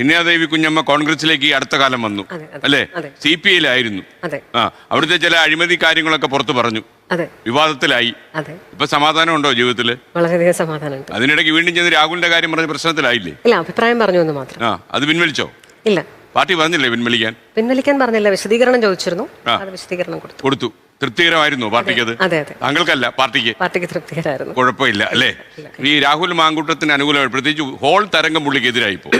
ഇന്ദിരാദേവി കുഞ്ഞമ്മ കോൺഗ്രസിലേക്ക് ഈ അടുത്ത കാലം വന്നു അല്ലേ? CPI-യിലായിരുന്നു. അവിടുത്തെ ചില അഴിമതി കാര്യങ്ങളൊക്കെ പുറത്തു പറഞ്ഞു, വിവാദത്തിലായി. ഇപ്പൊ സമാധാനം ഉണ്ടോ ജീവിതത്തില്? വളരെയധികം സമാധാനമുണ്ട്. അതിനിടയ്ക്ക് വീണ്ടും ചെന്ന് രാഹുലിന്റെ കാര്യം പറഞ്ഞ പ്രശ്നത്തിലായില്ലേ? ഇല്ല, അഭിപ്രായം പറഞ്ഞു എന്ന് മാത്രം. അത് പിൻവലിച്ചോ? ഇല്ല, പാർട്ടി പറഞ്ഞില്ലേ പിൻവലിക്കാൻ പറഞ്ഞില്ല, വിശദീകരണം ചോദിച്ചിരുന്നു, അത് വിശദീകരണം കൊടുത്തു. തൃപ്തികരമായിരുന്നു പാർട്ടിക്ക്? അത് താങ്കൾക്കല്ല, പാർട്ടിക്ക് തൃപ്തികരമായിരുന്നു. കുഴപ്പമില്ല അല്ലേ? ഈ രാഹുൽ മാങ്കൂട്ടത്തിന് അനുകൂലമായി, പ്രത്യേകിച്ച് ഹോൾ തരംഗം പുള്ളിക്കെതിരായിപ്പോ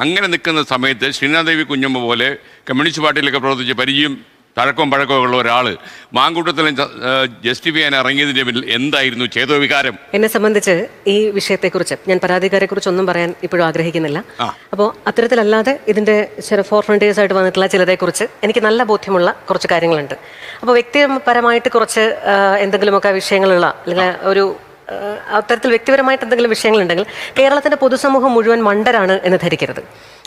അങ്ങനെ നിൽക്കുന്ന സമയത്ത് ശ്രീനാദേവി കുഞ്ഞമ്മ പോലെ കമ്മ്യൂണിസ്റ്റ് പാർട്ടിയിലൊക്കെ പ്രവർത്തിച്ച് പരിചയം തഴക്കവും പഴക്കവും ഉള്ള ഒരാള് മാങ്കൂട്ടത്തിലും ജസ്റ്റിഫൈ ചെയ്യാൻ ഇറങ്ങിയതിന്റെ പിന്നിൽ എന്തായിരുന്നു ചേതോ വികാരം? എന്നെ സംബന്ധിച്ച് ഈ വിഷയത്തെക്കുറിച്ച് ഞാൻ പരാതിക്കാരെ കുറിച്ച് ഒന്നും പറയാൻ ഇപ്പോഴും ആഗ്രഹിക്കുന്നില്ല. അപ്പോൾ അത്തരത്തിലല്ലാതെ ഇതിന്റെ ഫോർ ഫ്രണ്ടേഴ്സ് ആയിട്ട് വന്നിട്ടുള്ള ചിലതെക്കുറിച്ച് എനിക്ക് നല്ല ബോധ്യമുള്ള കുറച്ച് കാര്യങ്ങളുണ്ട്. അപ്പോൾ വ്യക്തിപരമായിട്ട് കുറച്ച് എന്തെങ്കിലുമൊക്കെ വിഷയങ്ങളുള്ള അല്ലെങ്കിൽ ഒരു അത്തരത്തിൽ വ്യക്തിപരമായിട്ട് എന്തെങ്കിലും വിഷയങ്ങളുണ്ടെങ്കിൽ കേരളത്തിന്റെ പൊതുസമൂഹം മുഴുവൻ മണ്ടരാണ് എന്ന് ധരിക്കരുത്.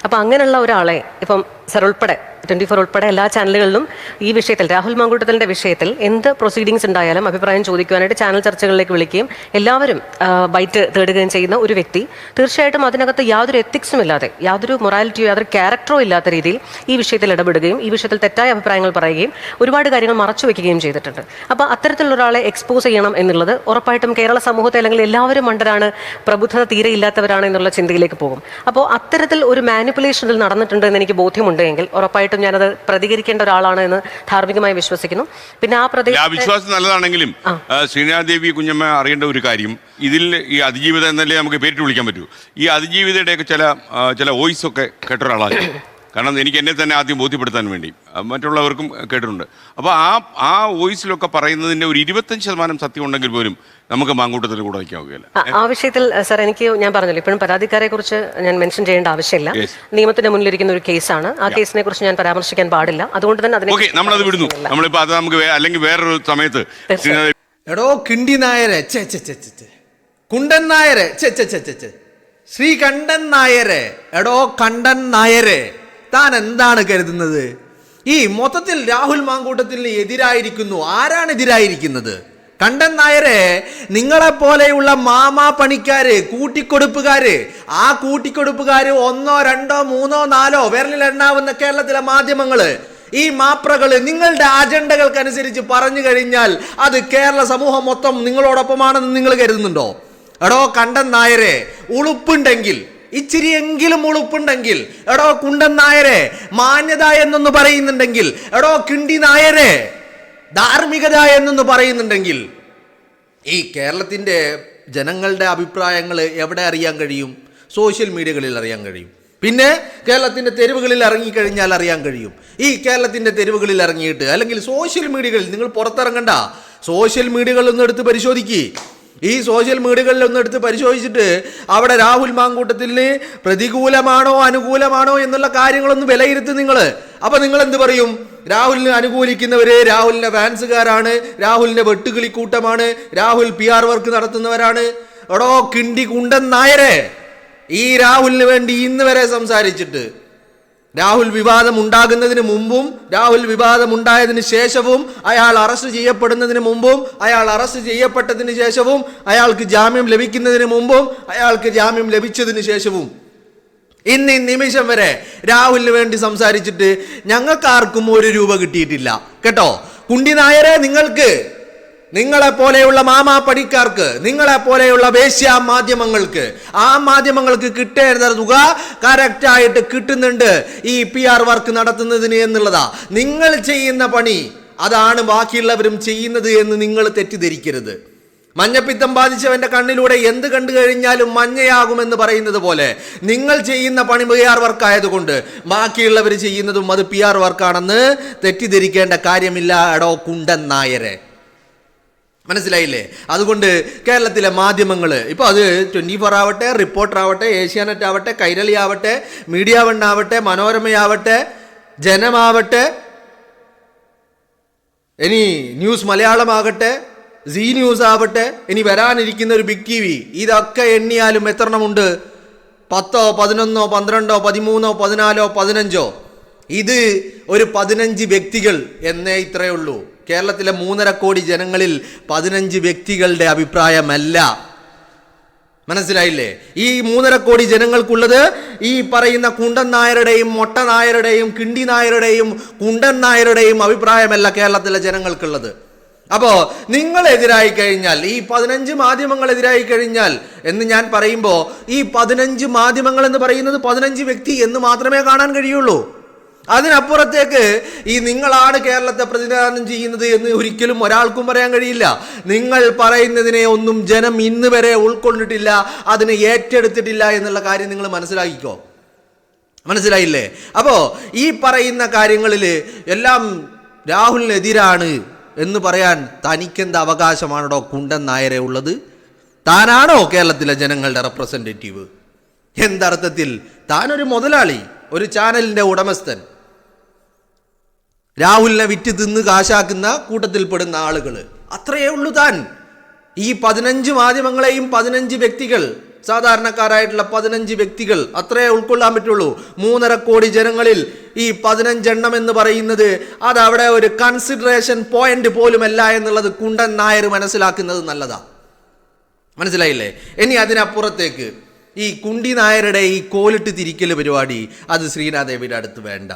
അപ്പോൾ അങ്ങനെയുള്ള ഒരാളെ ഇപ്പം സർ ഉൾപ്പെടെ 24 ഉൾപ്പെടെ എല്ലാ ചാനലുകളിലും ഈ വിഷയത്തിൽ രാഹുൽ മാങ്കൂട്ടത്തിൻ്റെ വിഷയത്തിൽ എന്ത് പ്രൊസീഡിങ്സ് ഉണ്ടായാലും അഭിപ്രായം ചോദിക്കുവാനായിട്ട് ചാനൽ ചർച്ചകളിലേക്ക് വിളിക്കുകയും എല്ലാവരും ബൈറ്റ് തേടുകയും ചെയ്യുന്ന ഒരു വ്യക്തി തീർച്ചയായിട്ടും അതിനകത്ത് യാതൊരു എത്തിക്സും ഇല്ലാതെ, യാതൊരു മൊറാലിറ്റിയോ യാതൊരു ക്യാരക്ടറോ ഇല്ലാത്ത രീതിയിൽ ഈ വിഷയത്തിൽ ഇടപെടുകയും ഈ വിഷയത്തിൽ തെറ്റായ അഭിപ്രായങ്ങൾ പറയുകയും ഒരുപാട് കാര്യങ്ങൾ മറച്ചു വയ്ക്കുകയും ചെയ്തിട്ടുണ്ട്. അപ്പോൾ അത്തരത്തിലുള്ള ഒരാളെ എക്സ്പോസ് ചെയ്യണം എന്നുള്ളത് ഉറപ്പായിട്ടും കേരള സമൂഹത്തെ അല്ലെങ്കിൽ എല്ലാവരും മണ്ടരാണ്, പ്രബുദ്ധത തീരെ ഇല്ലാത്തവരാണ് എന്നുള്ള ചിന്തയിലേക്ക് പോകും. അപ്പോൾ അത്തരത്തിൽ ഒരു മാനിപ്പുലേഷനിൽ നടന്നിട്ടുണ്ട് എന്ന് എനിക്ക് ബോധ്യമുണ്ടെങ്കിൽ ഉറപ്പായിട്ടും ഞാനത് പ്രതികരിക്കേണ്ട ഒരാളാണ് എന്ന് ധാർമ്മികമായി വിശ്വസിക്കുന്നു. പിന്നെ ആ വിശ്വാസം നല്ലതാണെങ്കിലും ശ്രീനാദേവി കുഞ്ഞമ്മ അറിയേണ്ട ഒരു കാര്യം, ഇതിൽ ഈ അതിജീവിത എന്നല്ലേ നമുക്ക് പേരിട്ട് വിളിക്കാൻ പറ്റൂ, ഈ അതിജീവിതയുടെയൊക്കെ ചില വോയിസ് ഒക്കെ കേട്ട ഒരാളാണ്. കാരണം എനിക്ക് എന്നെ തന്നെ ആദ്യം ബോധ്യപ്പെടുത്താൻ വേണ്ടി, മറ്റുള്ളവർക്കും കേട്ടിട്ടുണ്ട്. അപ്പോൾ ആ വോയിസിലൊക്കെ പറയുന്നതിൻ്റെ ഒരു 25% സത്യം ഉണ്ടെങ്കിൽ പോലും നമുക്ക് മാങ്കൂട്ടത്തിൽ കൂടെ വയ്ക്കാവുകയില്ല. ആ വിഷയത്തിൽ സാർ ഞാൻ പറഞ്ഞല്ലോ, ഇപ്പോഴും പരാതിക്കാരെ കുറിച്ച് ഞാൻ മെൻഷൻ ചെയ്യേണ്ട ആവശ്യമില്ല. നിയമത്തിന്റെ മുന്നിലിരിക്കുന്ന ഒരു കേസാണ്, ആ കേസിനെ കുറിച്ച് ഞാൻ പരാമർശിക്കാൻ പാടില്ല. അതുകൊണ്ട് തന്നെ നമ്മളത് വിടുന്നു. നമ്മളിപ്പോൾ അത് നമുക്ക് അല്ലെങ്കിൽ വേറൊരു സമയത്ത് എടോ കിണ്ടി നായരെ, കുണ്ടൻ നായരെ, ശ്രീകണ്ഠൻ നായരെ, എടോ കണ്ടൻ നായരെ, താൻ എന്താണ് കരുതുന്നത്? ഈ മൊത്തത്തിൽ രാഹുൽ മാങ്കൂട്ടത്തിന് എതിരായിരിക്കുന്നു. ആരാണ് എതിരായിരിക്കുന്നത്? കണ്ടൻ നായരെ, നിങ്ങളെപ്പോലെയുള്ള മാമാ പണിക്കാര്, കൂട്ടിക്കൊടുപ്പുകാര്, ആ കൂട്ടിക്കൊടുപ്പുകാര് 1, 2, 3, 4 വിരലിലെണ്ണാവുന്ന കേരളത്തിലെ മാധ്യമങ്ങള്, ഈ മാപ്രകള് നിങ്ങളുടെ അജണ്ടകൾക്കനുസരിച്ച് പറഞ്ഞു കഴിഞ്ഞാൽ അത് കേരള സമൂഹം മൊത്തം നിങ്ങളോടൊപ്പമാണെന്ന് നിങ്ങൾ കരുതുന്നുണ്ടോ? എടോ കണ്ടൻ നായരെ, ഉളുപ്പുണ്ടെങ്കിൽ, ഇച്ചിരിയെങ്കിലും ഉളുപ്പുണ്ടെങ്കിൽ, എടോ കുണ്ടൻ നായരെ, മാന്യത എന്നൊന്ന് പറയുന്നുണ്ടെങ്കിൽ, എടോ കിണ്ടി നായരെ, ധാർമ്മികത എന്നൊന്ന് പറയുന്നുണ്ടെങ്കിൽ, ഈ കേരളത്തിൻ്റെ ജനങ്ങളുടെ അഭിപ്രായങ്ങൾ എവിടെ അറിയാൻ കഴിയും? സോഷ്യൽ മീഡിയകളിൽ അറിയാൻ കഴിയും. പിന്നെ കേരളത്തിൻ്റെ തെരുവുകളിൽ ഇറങ്ങിക്കഴിഞ്ഞാൽ അറിയാൻ കഴിയും. ഈ കേരളത്തിൻ്റെ തെരുവുകളിൽ ഇറങ്ങിയിട്ട് അല്ലെങ്കിൽ സോഷ്യൽ മീഡിയകളിൽ നിങ്ങൾ പുറത്തിറങ്ങണ്ട, സോഷ്യൽ മീഡിയകളിലൊന്നും എടുത്ത് പരിശോധിക്കുക. ഈ സോഷ്യൽ മീഡിയകളിലൊന്നും എടുത്ത് പരിശോധിച്ചിട്ട് അവിടെ രാഹുൽ മാങ്കൂട്ടത്തിന് പ്രതികൂലമാണോ അനുകൂലമാണോ എന്നുള്ള കാര്യങ്ങളൊന്ന് വിലയിരുത്തി നിങ്ങൾ. അപ്പം നിങ്ങൾ എന്ത് പറയും? രാഹുലിനെ അനുകൂലിക്കുന്നവര് രാഹുലിന്റെ ഫാൻസുകാരാണ്, രാഹുലിന്റെ വെട്ടുകിളിക്കൂട്ടമാണ്, രാഹുൽ PR വർക്ക് നടത്തുന്നവരാണ്. എടോ കിണ്ടി കുണ്ടൻ നായരെ, ഈ രാഹുലിന് വേണ്ടി ഇന്ന് വരെ സംസാരിച്ചിട്ട് രാഹുൽ വിവാദം ഉണ്ടാകുന്നതിന് മുമ്പും രാഹുൽ വിവാദം ഉണ്ടായതിനു ശേഷവും, അയാൾ അറസ്റ്റ് ചെയ്യപ്പെടുന്നതിന് മുമ്പും, അയാൾ അറസ്റ്റ് ചെയ്യപ്പെട്ടതിന് ശേഷവും, അയാൾക്ക് ജാമ്യം ലഭിക്കുന്നതിന് മുമ്പും, അയാൾക്ക് ജാമ്യം ലഭിച്ചതിന് ശേഷവും, ഇന്ന് ഈ നിമിഷം വരെ രാഹുലിന് വേണ്ടി സംസാരിച്ചിട്ട് ഞങ്ങൾക്കാർക്കും 1 രൂപ കിട്ടിയിട്ടില്ല കേട്ടോ. കുണ്ടി നായരെ, നിങ്ങളെ പോലെയുള്ള മാമാ പണിക്കാർക്ക്, നിങ്ങളെ പോലെയുള്ള വേശ്യ മാധ്യമങ്ങൾക്ക്, ആ മാധ്യമങ്ങൾക്ക് കിട്ടേണ്ട തുക കറക്റ്റായിട്ട് കിട്ടുന്നുണ്ട് ഈ PR വർക്ക് നടത്തുന്നതിന് എന്നുള്ളതാ. നിങ്ങൾ ചെയ്യുന്ന പണി അതാണ് ബാക്കിയുള്ളവരും ചെയ്യുന്നത് എന്ന് നിങ്ങൾ തെറ്റിദ്ധരിക്കരുത്. മഞ്ഞപ്പിത്തം ബാധിച്ചവന്റെ കണ്ണിലൂടെ എന്ത് കണ്ടു കഴിഞ്ഞാലും മഞ്ഞയാകുമെന്ന് പറയുന്നത് പോലെ നിങ്ങൾ ചെയ്യുന്ന പണി PR വർക്ക് ആയതുകൊണ്ട് ബാക്കിയുള്ളവർ ചെയ്യുന്നതും അത് PR വർക്കാണെന്ന് തെറ്റിദ്ധരിക്കേണ്ട കാര്യമില്ല. എടോ കുണ്ടൻ നായരെ, മനസ്സിലായില്ലേ? അതുകൊണ്ട് കേരളത്തിലെ മാധ്യമങ്ങൾ ഇപ്പോൾ അത് 24 ആവട്ടെ, റിപ്പോർട്ടർ ആവട്ടെ, ഏഷ്യാനെറ്റ് ആവട്ടെ, കൈരളി ആവട്ടെ, മീഡിയ 1 ആവട്ടെ, മനോരമയാവട്ടെ, ജനമാവട്ടെ, ഇനി ന്യൂസ് മലയാളമാകട്ടെ, സീ ന്യൂസ് ആവട്ടെ, ഇനി വരാനിരിക്കുന്ന ഒരു ബിഗ് TV, ഇതൊക്കെ എണ്ണിയാലും എത്രണ്ണമുണ്ട്? 10, 11, 12, 13, 14, 15. ഇത് ഒരു 15 വ്യക്തികൾ എന്നേ ഇത്രയേ ഉള്ളൂ. കേരളത്തിലെ 3.5 കോടി ജനങ്ങളിൽ 15 വ്യക്തികളുടെ അഭിപ്രായമല്ല. മനസ്സിലായില്ലേ? ഈ 3.5 കോടി ജനങ്ങൾക്കുള്ളത് ഈ പറയുന്ന കുണ്ടൻ നായരുടെയും മൊട്ട നായരുടെയും കിണ്ടി നായരുടെയും കുണ്ടൻ നായരുടെയും അഭിപ്രായമല്ല കേരളത്തിലെ ജനങ്ങൾക്കുള്ളത്. അപ്പോ നിങ്ങൾ എതിരായി കഴിഞ്ഞാൽ, ഈ 15 മാധ്യമങ്ങൾ എതിരായി കഴിഞ്ഞാൽ എന്ന് ഞാൻ പറയുമ്പോൾ, ഈ 15 മാധ്യമങ്ങൾ എന്ന് പറയുന്നത് 15 വ്യക്തി എന്ന് മാത്രമേ കാണാൻ കഴിയുള്ളൂ. അതിനപ്പുറത്തേക്ക് ഈ നിങ്ങളാണ് കേരളത്തെ പ്രതിനിധാനം ചെയ്യുന്നത് എന്ന് ഒരിക്കലും ഒരാൾക്കും പറയാൻ കഴിയില്ല. നിങ്ങൾ പറയുന്നതിനെ ഒന്നും ജനം ഇന്ന് വരെ ഉൾക്കൊണ്ടിട്ടില്ല, അതിനെ ഏറ്റെടുത്തിട്ടില്ല എന്നുള്ള കാര്യം നിങ്ങൾ മനസ്സിലാക്കിക്കോ. മനസ്സിലായില്ലേ? അപ്പോ ഈ പറയുന്ന കാര്യങ്ങളിൽ എല്ലാം രാഹുലിനെതിരാണ് എന്ന് പറയാൻ തനിക്കെന്ത് അവകാശമാണോ കുണ്ടൻ നായരെ ഉള്ളത്? താനാണോ കേരളത്തിലെ ജനങ്ങളുടെ റെപ്രസെൻറ്റേറ്റീവ്? എന്തർത്ഥത്തിൽ? താനൊരു മുതലാളി, ഒരു ചാനലിൻ്റെ ഉടമസ്ഥൻ, രാഹുലിനെ വിറ്റ് തിന്ന് കാശാക്കുന്ന കൂട്ടത്തിൽപ്പെടുന്ന ആളുകൾ, അത്രയേ ഉള്ളൂ താൻ. ഈ 15 മാധ്യമങ്ങളെയും 15 വ്യക്തികൾ, സാധാരണക്കാരായിട്ടുള്ള 15 വ്യക്തികൾ, അത്രയേ ഉൾക്കൊള്ളാൻ പറ്റുള്ളൂ. 3.5 കോടി ജനങ്ങളിൽ ഈ 15 എണ്ണം എന്ന് പറയുന്നത് അത് അവിടെ ഒരു കൺസിഡറേഷൻ പോയിന്റ് പോലുമല്ല എന്നുള്ളത് കുണ്ടൻ നായർ മനസ്സിലാക്കുന്നത് നല്ലതാ. മനസ്സിലായില്ലേ? ഇനി അതിനപ്പുറത്തേക്ക് ഈ കുണ്ടി നായരുടെ ഈ കോലിട്ട് തിരിക്കൽ പരിപാടി അത് ശ്രീനാദേവിയുടെ അടുത്ത് വേണ്ട.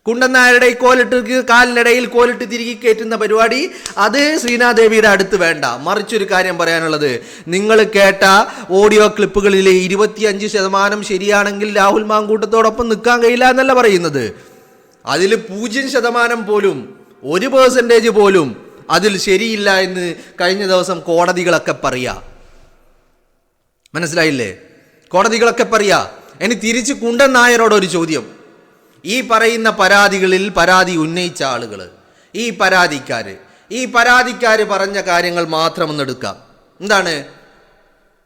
കുണ്ടൻ നായരുടെ ഈ കാലിനിടയിൽ കോലിട്ട് തിരികെ കയറ്റുന്ന പരിപാടി അത് ശ്രീനാദേവിയുടെ അടുത്ത് വേണ്ട. മറിച്ചൊരു കാര്യം പറയാനുള്ളത്, നിങ്ങൾ കേട്ട ഓഡിയോ ക്ലിപ്പുകളിലെ 25% ശരിയാണെങ്കിൽ രാഹുൽ മാങ്കൂട്ടത്തോടൊപ്പം നിൽക്കാൻ കഴിയില്ല എന്നല്ല പറയുന്നത്. അതിൽ 0% പോലും, 1% പോലും അതിൽ ശരിയില്ല എന്ന് കഴിഞ്ഞ ദിവസം കോടതികളൊക്കെ പറയാ. മനസ്സിലായില്ലേ? കോടതികളൊക്കെ പറയാ. ഇനി തിരിച്ച് കുണ്ടൻ നായരോട് ഒരു ചോദ്യം. ഈ പറയുന്ന പരാതികളിൽ പരാതി ഉന്നയിച്ച ആളുകൾ, ഈ പരാതിക്കാര് പറഞ്ഞ കാര്യങ്ങൾ മാത്രം ഒന്ന് എടുക്കാം. എന്താണ്?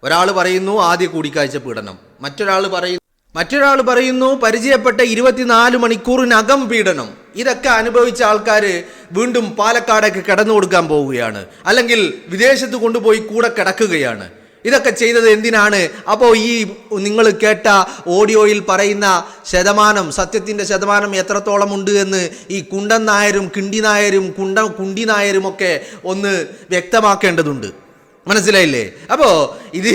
ഒരാൾ പറയുന്നു ആദ്യ കൂടിക്കാഴ്ച പീഡനം, മറ്റൊരാൾ പറയുന്നു പരിചയപ്പെട്ട 24 മണിക്കൂറിനകം പീഡനം. ഇതൊക്കെ അനുഭവിച്ച ആൾക്കാർ വീണ്ടും പാലക്കാടേക്ക് കിടന്നു കൊടുക്കാൻ പോവുകയാണ്, അല്ലെങ്കിൽ വിദേശത്ത് കൊണ്ടുപോയി കൂടെ കിടക്കുകയാണ്. ഇതൊക്കെ ചെയ്തത് എന്തിനാണ്? അപ്പോൾ ഈ നിങ്ങൾ കേട്ട ഓഡിയോയിൽ പറയുന്ന ശതമാനം, സത്യത്തിൻ്റെ ശതമാനം എത്രത്തോളം ഉണ്ട് എന്ന് ഈ കുണ്ടൻ നായരും കിണ്ടി നായരും കുണ്ടി നായരും ഒക്കെ ഒന്ന് വ്യക്തമാക്കേണ്ടതുണ്ട്. മനസ്സിലായില്ലേ? അപ്പോൾ ഇത്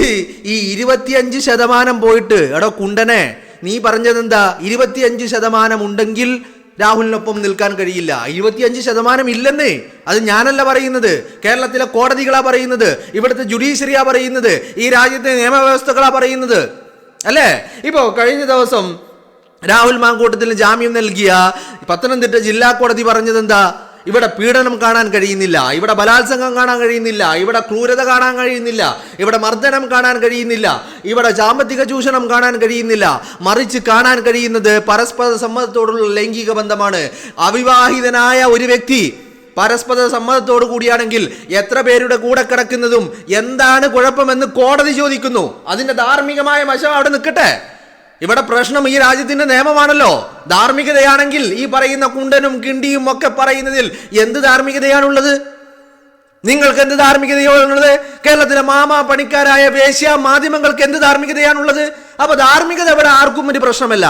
ഈ 25% പോയിട്ട്, എടോ കുണ്ടനെ, നീ പറഞ്ഞതെന്താ? 25% ഉണ്ടെങ്കിൽ രാഹുലിനൊപ്പം നിൽക്കാൻ കഴിയില്ല. 25% ഇല്ലെന്നേ. അത് ഞാനല്ല പറയുന്നത്, കേരളത്തിലെ കോടതികളാ പറയുന്നത്, ഇവിടുത്തെ ജുഡീഷ്യറിയാ പറയുന്നത്, ഈ രാജ്യത്തെ നിയമവ്യവസ്ഥകളാ പറയുന്നത്, അല്ലേ? ഇപ്പോൾ കഴിഞ്ഞ ദിവസം രാഹുൽ മാങ്കൂട്ടത്തിന് ജാമ്യം നൽകിയ പത്തനംതിട്ട ജില്ലാ കോടതി പറഞ്ഞത് എന്താ? ഇവിടെ പീഡനം കാണാൻ കഴിയുന്നില്ല, ഇവിടെ ബലാത്സംഗം കാണാൻ കഴിയുന്നില്ല, ഇവിടെ ക്രൂരത കാണാൻ കഴിയുന്നില്ല, ഇവിടെ മർദ്ദനം കാണാൻ കഴിയുന്നില്ല, ഇവിടെ സാമ്പത്തിക ചൂഷണം കാണാൻ കഴിയുന്നില്ല. മറിച്ച് കാണാൻ കഴിയുന്നത് പരസ്പര സമ്മതത്തോടുള്ള ലൈംഗിക ബന്ധമാണ്. അവിവാഹിതനായ ഒരു വ്യക്തി പരസ്പര സമ്മതത്തോടു കൂടിയാണെങ്കിൽ എത്ര പേരുടെ കൂടെ കിടക്കുന്നതും എന്താണ് കുഴപ്പമെന്ന് കോടതി ചോദിക്കുന്നു. അതിന്റെ ധാർമ്മികമായ വശം അവിടെ നിൽക്കട്ടെ. ഇവിടെ പ്രശ്നം ഈ രാജ്യത്തിന്റെ നിയമമാണല്ലോ. ധാർമ്മികതയാണെങ്കിൽ ഈ പറയുന്ന കുണ്ടനും കിണ്ടിയും ഒക്കെ പറയുന്നതിൽ എന്ത് ധാർമ്മികതയാണുള്ളത്? നിങ്ങൾക്ക് എന്ത് ധാർമ്മികതയാണുള്ളത്? കേരളത്തിലെ മാമാ പണിക്കാരായ വേശ്യ മാധ്യമങ്ങൾക്ക് എന്ത് ധാർമ്മികതയാണുള്ളത്? അപ്പൊ ധാർമ്മികത ഇവിടെ ആർക്കും ഒരു പ്രശ്നമല്ല,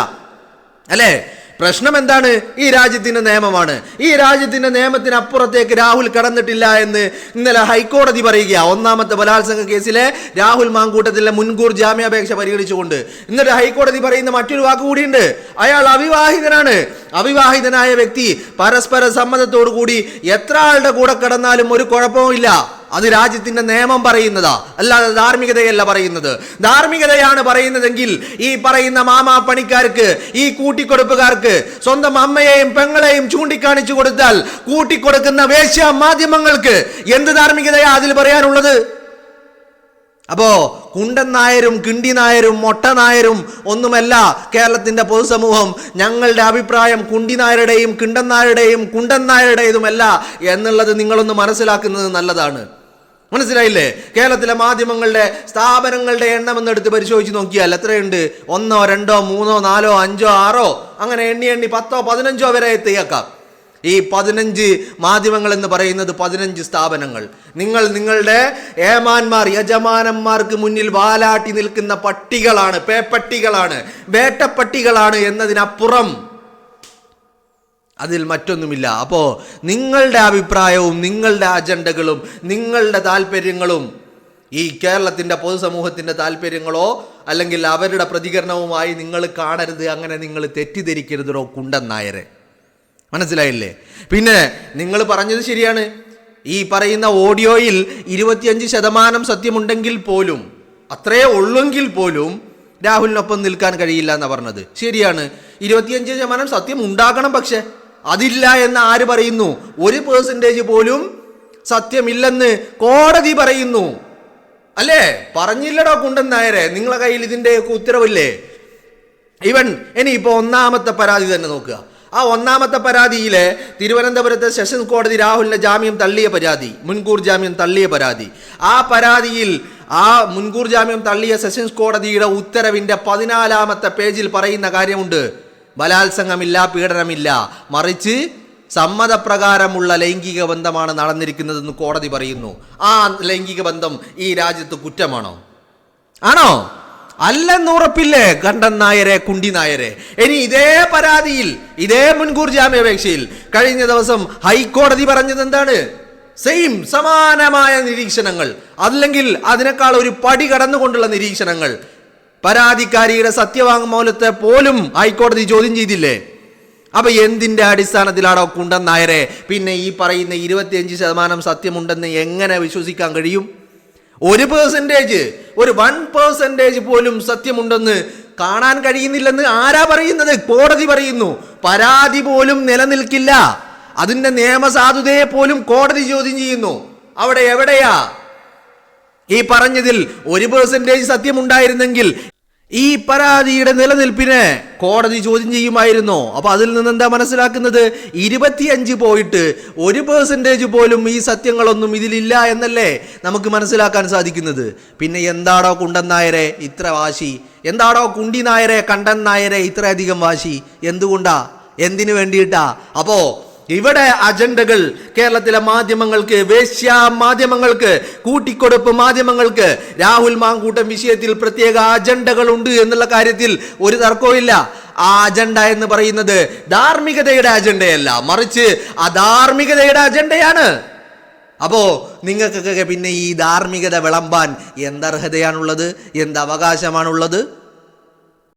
അല്ലേ? പ്രശ്നം എന്താണ്? ഈ രാജ്യത്തിന്റെ നിയമമാണ്. ഈ രാജ്യത്തിന്റെ നിയമത്തിന് അപ്പുറത്തേക്ക് രാഹുൽ കടന്നിട്ടില്ല എന്ന് ഇന്നലെ ഹൈക്കോടതി പറയുക. 1ാമത്തെ ബലാത്സംഗ കേസിലെ രാഹുൽ മാങ്കൂട്ടത്തിലെ മുൻകൂർ ജാമ്യാപേക്ഷ പരിഗണിച്ചുകൊണ്ട് എന്നിട്ട് ഹൈക്കോടതി പറയുന്ന മറ്റൊരു വാക്കുകൂടിയുണ്ട്. അയാൾ അവിവാഹിതനാണ്. അവിവാഹിതനായ വ്യക്തി പരസ്പര സമ്മതത്തോടു കൂടി എത്ര ആളുടെ കൂടെ കിടന്നാലും ഒരു കുഴപ്പവുമില്ല. അത് രാജ്യത്തിന്റെ നിയമം പറയുന്നതാ, അല്ലാതെ ധാർമ്മികതയല്ല പറയുന്നത്. ധാർമ്മികതയാണ് പറയുന്നതെങ്കിൽ ഈ പറയുന്ന മാമാ പണിക്കാർക്ക്, ഈ കൂട്ടിക്കൊടുപ്പുകാർക്ക് സ്വന്തം അമ്മയെയും പെങ്ങളെയും ചൂണ്ടിക്കാണിച്ചു കൊടുത്താൽ കൂട്ടിക്കൊടുക്കുന്ന വേശ്യ മാധ്യമങ്ങൾക്ക് എന്ത് ധാർമ്മികതയാ അതിൽ പറയാനുള്ളത്? അപ്പോ കുണ്ടൻ നായരും കിണ്ടി നായരും മൊട്ട നായരും ഒന്നുമല്ല കേരളത്തിന്റെ പൊതുസമൂഹം. ഞങ്ങളുടെ അഭിപ്രായം കുണ്ടി നായരുടെയും കിണ്ടൻ നായരുടെയും കുണ്ടൻ നായരുടേതുമല്ല എന്നുള്ളത് നിങ്ങളൊന്ന് മനസ്സിലാക്കുന്നത് നല്ലതാണ്. മനസ്സിലായില്ലേ? കേരളത്തിലെ മാധ്യമങ്ങളുടെ സ്ഥാപനങ്ങളുടെ എണ്ണം എന്നെടുത്ത് പരിശോധിച്ച് നോക്കിയാൽ എത്രയുണ്ട്? 1, 2, 3, 4, 5, 6 അങ്ങനെ എണ്ണി 10, 15 വരെ എത്തിയേക്കാം. ഈ 15 മാധ്യമങ്ങൾ എന്ന് പറയുന്നത് 15 സ്ഥാപനങ്ങൾ. നിങ്ങൾ നിങ്ങളുടെ ഏമാന്മാർ, യജമാനന്മാർക്ക് മുന്നിൽ വാലാട്ടി നിൽക്കുന്ന പട്ടികളാണ്, പേപ്പട്ടികളാണ്, വേട്ടപ്പട്ടികളാണ് എന്നതിനപ്പുറം അതിൽ മറ്റൊന്നുമില്ല. അപ്പോൾ നിങ്ങളുടെ അഭിപ്രായവും നിങ്ങളുടെ അജണ്ടകളും നിങ്ങളുടെ താല്പര്യങ്ങളും ഈ കേരളത്തിൻ്റെ പൊതുസമൂഹത്തിൻ്റെ താല്പര്യങ്ങളോ അല്ലെങ്കിൽ അവരുടെ പ്രതികരണവുമായി നിങ്ങൾ കാണരുത്, അങ്ങനെ നിങ്ങൾ തെറ്റിദ്ധരിക്കരുതോ കുണ്ടൻ നായരെ. മനസ്സിലായില്ലേ? പിന്നെ നിങ്ങൾ പറഞ്ഞത് ശരിയാണ്. ഈ പറയുന്ന ഓഡിയോയിൽ 25% സത്യമുണ്ടെങ്കിൽ പോലും, അത്രേ ഉള്ളെങ്കിൽ പോലും രാഹുലിനൊപ്പം നിൽക്കാൻ കഴിയില്ല എന്നാണ് പറഞ്ഞത്. ശരിയാണ്, 25% സത്യം ഉണ്ടാകണം. പക്ഷെ അതില്ല എന്ന് ആര് പറയുന്നു? 1% പോലും സത്യമില്ലെന്ന് കോടതി പറയുന്നു. അല്ലേ? പറഞ്ഞില്ലടോ കുണ്ടൻ നായരെ, നിങ്ങളെ കയ്യിൽ ഇതിൻ്റെയൊക്കെ ഉത്തരവില്ലേ? ഇനിയിപ്പോ ഒന്നാമത്തെ പരാതി തന്നെ നോക്കുക. ആ ഒന്നാമത്തെ പരാതിയിലെ തിരുവനന്തപുരത്തെ സെഷൻസ് കോടതി രാഹുലിന്റെ ജാമ്യം തള്ളിയ പരാതി, മുൻകൂർ ജാമ്യം തള്ളിയ പരാതി, ആ പരാതിയിൽ ആ മുൻകൂർ ജാമ്യം തള്ളിയ സെഷൻസ് കോടതിയുടെ ഉത്തരവിന്റെ 14-ാമത്തെ പേജിൽ പറയുന്ന കാര്യമുണ്ട്. ബലാത്സംഗമില്ല, പീഡനമില്ല, മറിച്ച് സമ്മതപ്രകാരമുള്ള ലൈംഗിക ബന്ധമാണ് നടന്നിരിക്കുന്നതെന്ന് കോടതി പറയുന്നു. ആ ലൈംഗിക ബന്ധം ഈ രാജ്യത്ത് കുറ്റമാണോ? ആണോ? അല്ലെന്ന് ഉറപ്പില്ലേ കണ്ടൻ നായരെ, കുണ്ടി നായരെ? ഇനി ഇതേ പരാതിയിൽ, ഇതേ മുൻകൂർ ജാമ്യാപേക്ഷയിൽ കഴിഞ്ഞ ദിവസം ഹൈക്കോടതി പറഞ്ഞത് എന്താണ്? സമാനമായ നിരീക്ഷണങ്ങൾ, അല്ലെങ്കിൽ അതിനേക്കാൾ ഒരു പടി കടന്നുകൊണ്ടുള്ള നിരീക്ഷണങ്ങൾ. പരാതിക്കാരിയുടെ സത്യവാങ്മൂലത്തെ പോലും ഹൈക്കോടതി ചോദ്യം ചെയ്തില്ലേ? അപ്പൊ എന്തിന്റെ അടിസ്ഥാനത്തിലാണോ കുണ്ടൻ നായരെ പിന്നെ ഈ പറയുന്ന 25% സത്യമുണ്ടെന്ന് എങ്ങനെ വിശ്വസിക്കാൻ കഴിയും? 1%, ഒരു 1% പോലും സത്യമുണ്ടെന്ന് കാണാൻ കഴിയുന്നില്ലെന്ന് ആരാ പറയുന്നത്? കോടതി പറയുന്നു. പരാതി പോലും നിലനിൽക്കില്ല, അതിന്റെ നിയമസാധുതയെ പോലും കോടതി ചോദ്യം ചെയ്യുന്നു. അവിടെ എവിടെയാ ഈ പറഞ്ഞതിൽ 1% സത്യമുണ്ടായിരുന്നെങ്കിൽ ഈ പരാതിയുടെ നിലനിൽപ്പിനെ കോടതി ചോദ്യം ചെയ്യുമായിരുന്നോ? അപ്പൊ അതിൽ നിന്ന് എന്താ മനസ്സിലാക്കുന്നത്? 25 പോയിട്ട് 1% പോലും ഈ സത്യങ്ങളൊന്നും ഇതിലില്ല എന്നല്ലേ നമുക്ക് മനസ്സിലാക്കാൻ സാധിക്കുന്നത്. പിന്നെ എന്താടോ കുണ്ടൻ നായരെ ഇത്ര വാശി? എന്താടോ കുണ്ടി നായരെ, കണ്ടൻ നായരെ ഇത്രയധികം വാശി? എന്തുകൊണ്ടാ? എന്തിനു വേണ്ടിയിട്ടാ? അപ്പോ ഇവിടെ അജണ്ടകൾ കേരളത്തിലെ മാധ്യമങ്ങൾക്ക്, വേശ്യ മാധ്യമങ്ങൾക്ക്, കൂട്ടിക്കൊടുപ്പ് മാധ്യമങ്ങൾക്ക് രാഹുൽ മാങ്കൂട്ടം വിഷയത്തിൽ പ്രത്യേക അജണ്ടകൾ ഉണ്ട് എന്നുള്ള കാര്യത്തിൽ ഒരു തർക്കവുമില്ല. ആ അജണ്ട എന്ന് പറയുന്നത് ധാർമ്മികതയുടെ അജണ്ടയല്ല, മറിച്ച് അധാർമികതയുടെ അജണ്ടയാണ്. അപ്പോ നിങ്ങൾക്കൊക്കെ പിന്നെ ഈ ധാർമ്മികത വിളമ്പാൻ എന്തർഹതയാണുള്ളത്? എന്ത് അവകാശമാണുള്ളത്?